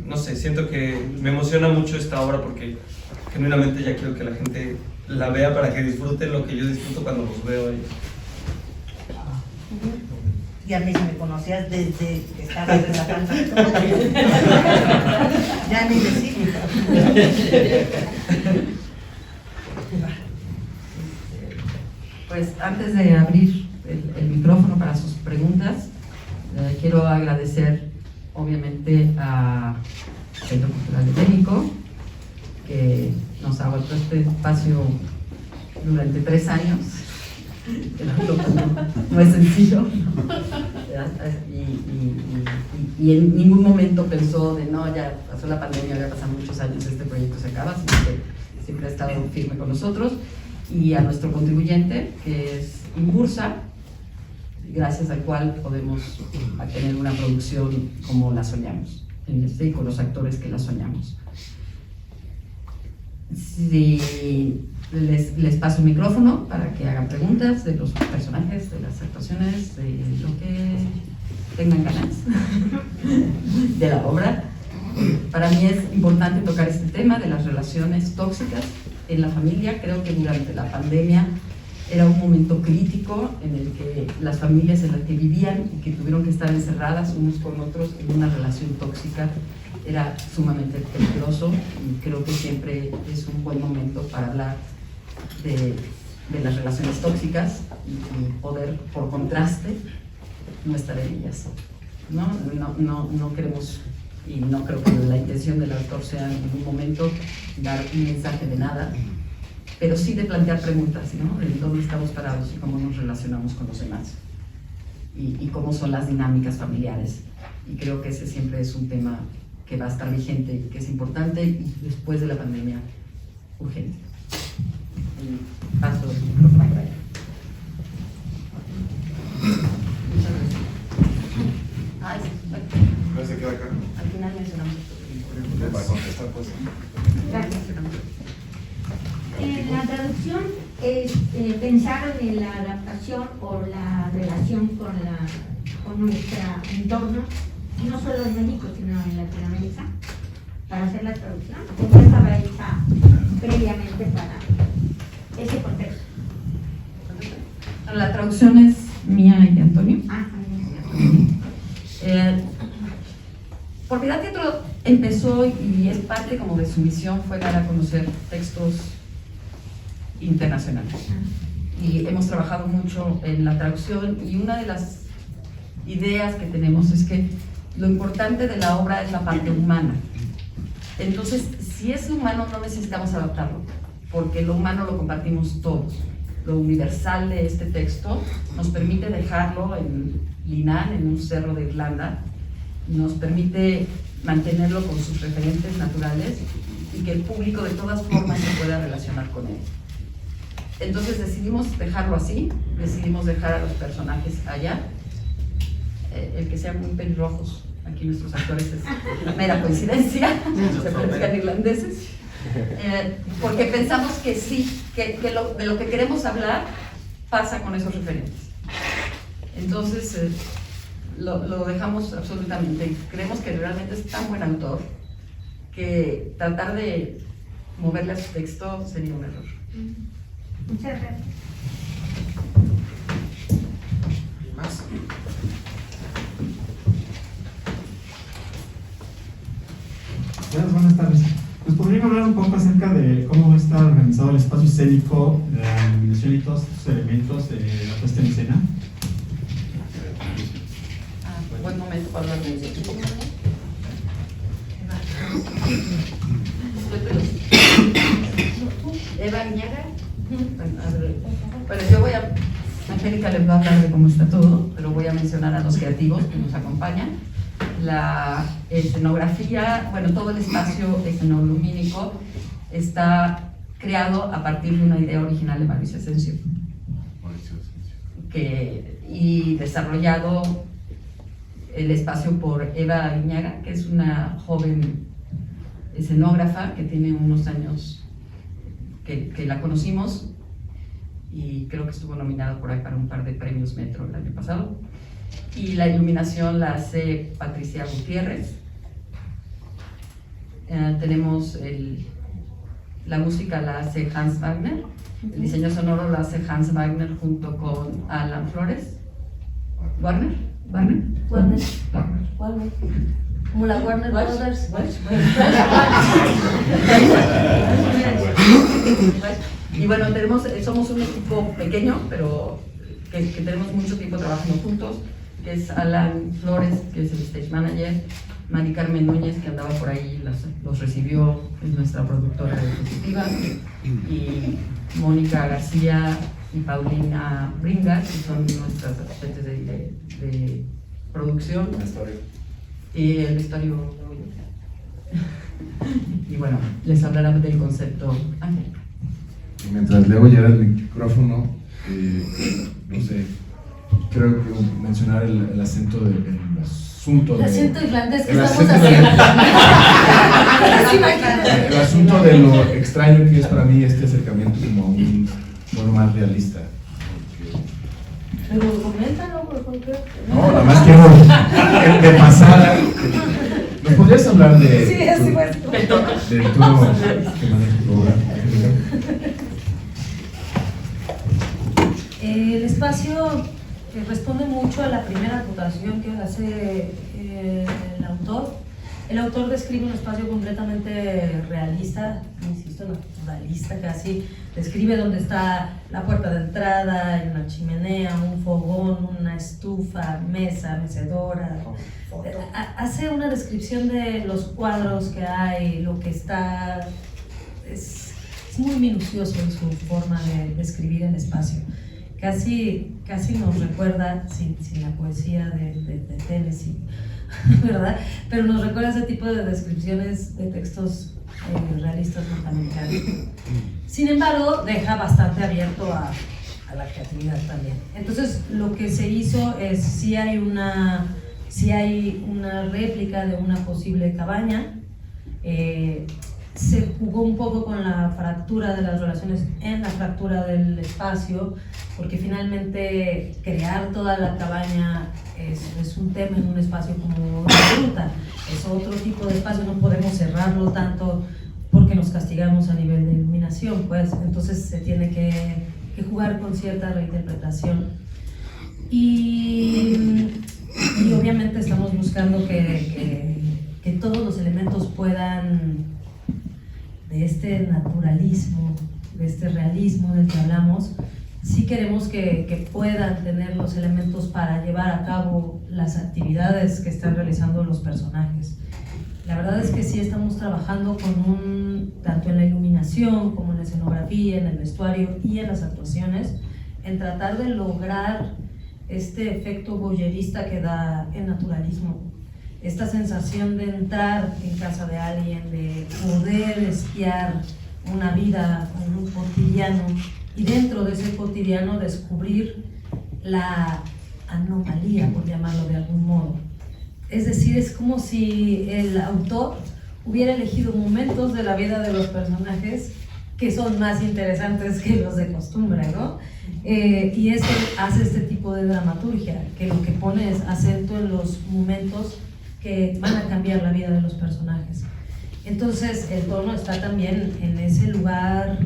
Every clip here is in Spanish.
no sé, siento que me emociona mucho esta obra porque genuinamente ya quiero que la gente la vea para que disfruten lo que yo disfruto cuando los veo ahí. Y a mí si me conocías desde que estabas en la panza. Ya ni decir. Pues antes de abrir el micrófono para sus preguntas, quiero agradecer obviamente a Centro Cultural de México, que nos aguantó este espacio durante 3 años. No es sencillo, y en ningún momento pensó de no, ya pasó la pandemia, ya pasan muchos años, este proyecto se acaba, sino que siempre ha estado firme con nosotros. Y a nuestro contribuyente, que es Inbursa, gracias al cual podemos tener una producción como la soñamos, y con los actores que la soñamos. Si les paso el micrófono para que hagan preguntas de los personajes, de las actuaciones, de lo que tengan ganas de la obra. Para mí es importante tocar este tema de las relaciones tóxicas en la familia. Creo que durante la pandemia era un momento crítico en el que las familias en las que vivían y que tuvieron que estar encerradas unos con otros en una relación tóxica era sumamente peligroso, y creo que siempre es un buen momento para hablar de las relaciones tóxicas y poder, por contraste, no estar en ellas. No queremos, y no creo que la intención del autor sea en ningún momento dar un mensaje de nada, pero sí de plantear preguntas, ¿no? De dónde estamos parados y cómo nos relacionamos con los demás, y cómo son las dinámicas familiares. Y creo que ese siempre es un tema que va a estar vigente, que es importante, y después de la pandemia, urgente. Y paso el micrófono para allá. Muchas gracias. ¿No se queda acá? Al final mencionamos esto. Para contestar, pues. Gracias. En la traducción, pensaron en la adaptación o la relación con nuestro entorno, no solo en México, sino en Latinoamérica, para hacer la traducción, o ya estaba hecha previamente para ese contexto. La traducción es mía y de Antonio. Por Piedad Teatro empezó, y es parte como de su misión, fue dar a conocer textos internacionales. Y hemos trabajado mucho en la traducción, y una de las ideas que tenemos es que lo importante de la obra es la parte humana. Entonces, si es humano, no necesitamos adaptarlo, porque lo humano lo compartimos todos. Lo universal de este texto nos permite dejarlo en Linan, en un cerro de Irlanda, nos permite mantenerlo con sus referentes naturales y que el público de todas formas se pueda relacionar con él. Entonces decidimos dejarlo así, decidimos dejar a los personajes allá, el que sean muy pelirrojos, aquí nuestros actores es mera coincidencia, se parezcan irlandeses, porque pensamos que sí, que de lo que queremos hablar pasa con esos referentes. Entonces lo dejamos absolutamente. Creemos que realmente es tan buen autor que tratar de moverle a su texto sería un error. Muchas gracias. ¿Y más? Buenas tardes. ¿Nos podrían hablar un poco acerca de cómo está organizado el espacio escénico, la iluminación y todos estos elementos de la puesta en escena? Buen momento para hablar de eso. Eva Iñaga. Bueno, yo voy a... Angélica les va a hablar de cómo está todo, pero voy a mencionar a los creativos que nos acompañan. La escenografía, bueno, todo el espacio escenolumínico está creado a partir de una idea original de Mauricio Asensio, y desarrollado el espacio por Eva Iñaga, que es una joven escenógrafa que tiene unos años que la conocimos, y creo que estuvo nominada por ahí para un par de premios Metro el año pasado. Y la iluminación la hace Patricia Gutiérrez, Tenemos la música la hace Hans Wagner, el diseño sonoro lo hace Hans Wagner junto con Alan Flores. ¿Warner? Como la Warner Brothers. Y bueno, somos un equipo pequeño, pero que tenemos mucho tiempo trabajando juntos, que es Alan Flores, que es el stage manager, Mari Carmen Núñez, que andaba por ahí, los recibió, es nuestra productora ejecutiva, y Mónica García y Paulina Bringa, que son nuestras asistentes de producción. Y el vestuario. Y bueno, les hablarán del concepto Ángel. Y mientras le oye el micrófono, no sé, creo que mencionar el acento del asunto. El acento irlandés que el estamos acento haciendo. El asunto de lo extraño que es para mí este acercamiento como a un tono más realista. Pero coméntalo, porque... No, nada más quiero de pasada. ¿Nos podrías hablar de Sí, así fue. del tono que maneja tu obra? El espacio responde mucho a la primera acotación que hace el autor. El autor describe un espacio completamente realista, insisto, naturalista casi. Describe dónde está la puerta de entrada, hay una chimenea, un fogón, una estufa, mesa, mecedora. Hace una descripción de los cuadros que hay, lo que está. Es muy minucioso en su forma de describir el espacio. Casi nos recuerda, sin la poesía de Tennessee, ¿verdad? Pero nos recuerda ese tipo de descripciones de textos realistas norteamericanos. Sin embargo, deja bastante abierto a la creatividad también. Entonces, lo que se hizo es, si hay una réplica de una posible cabaña, se jugó un poco con la fractura de las relaciones en la fractura del espacio, porque finalmente crear toda la cabaña es un tema en un espacio como la gruta, es otro tipo de espacio, no podemos cerrarlo tanto porque nos castigamos a nivel de iluminación, pues entonces se tiene que jugar con cierta reinterpretación. Y obviamente estamos buscando que todos los elementos puedan, de este naturalismo, de este realismo del que hablamos, sí queremos que puedan tener los elementos para llevar a cabo las actividades que están realizando los personajes. La verdad es que sí estamos trabajando tanto en la iluminación como en la escenografía, en el vestuario y en las actuaciones, en tratar de lograr este efecto voyerista que da el naturalismo. Esta sensación de entrar en casa de alguien, de poder espiar una vida en un cotidiano y dentro de ese cotidiano descubrir la anomalía, por llamarlo de algún modo. Es decir, es como si el autor hubiera elegido momentos de la vida de los personajes que son más interesantes que los de costumbre, ¿no? Y eso hace este tipo de dramaturgia, que lo que pone es acento en los momentos que van a cambiar la vida de los personajes. Entonces el tono está también en ese lugar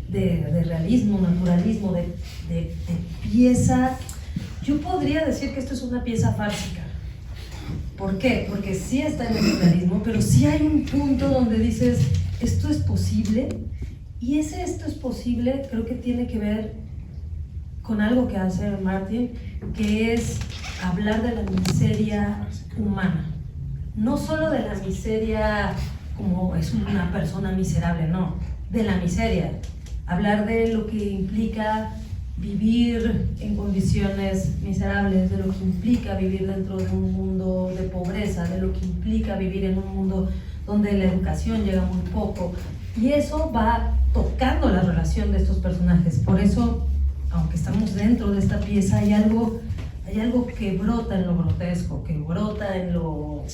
de realismo, naturalismo, de pieza. Yo podría decir que esto es una pieza fársica. ¿Por qué? Porque sí está en el realismo, pero sí hay un punto donde dices, esto es posible, y esto es posible creo que tiene que ver con algo que hace Martin, que es hablar de la miseria humana. No solo de la miseria como es una persona miserable, no, de la miseria. Hablar de lo que implica vivir en condiciones miserables, de lo que implica vivir dentro de un mundo de pobreza, de lo que implica vivir en un mundo donde la educación llega muy poco. Y eso va tocando la relación de estos personajes. Por eso, aunque estamos dentro de esta pieza, hay algo que brota en lo grotesco, que brota en lo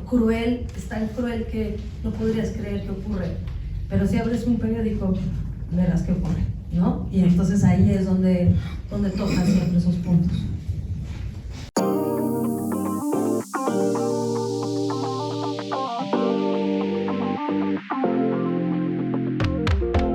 cruel, es tan cruel que no podrías creer que ocurre. Pero si abres un periódico, verás que ocurre, ¿no? Y entonces ahí es donde tocan siempre esos puntos.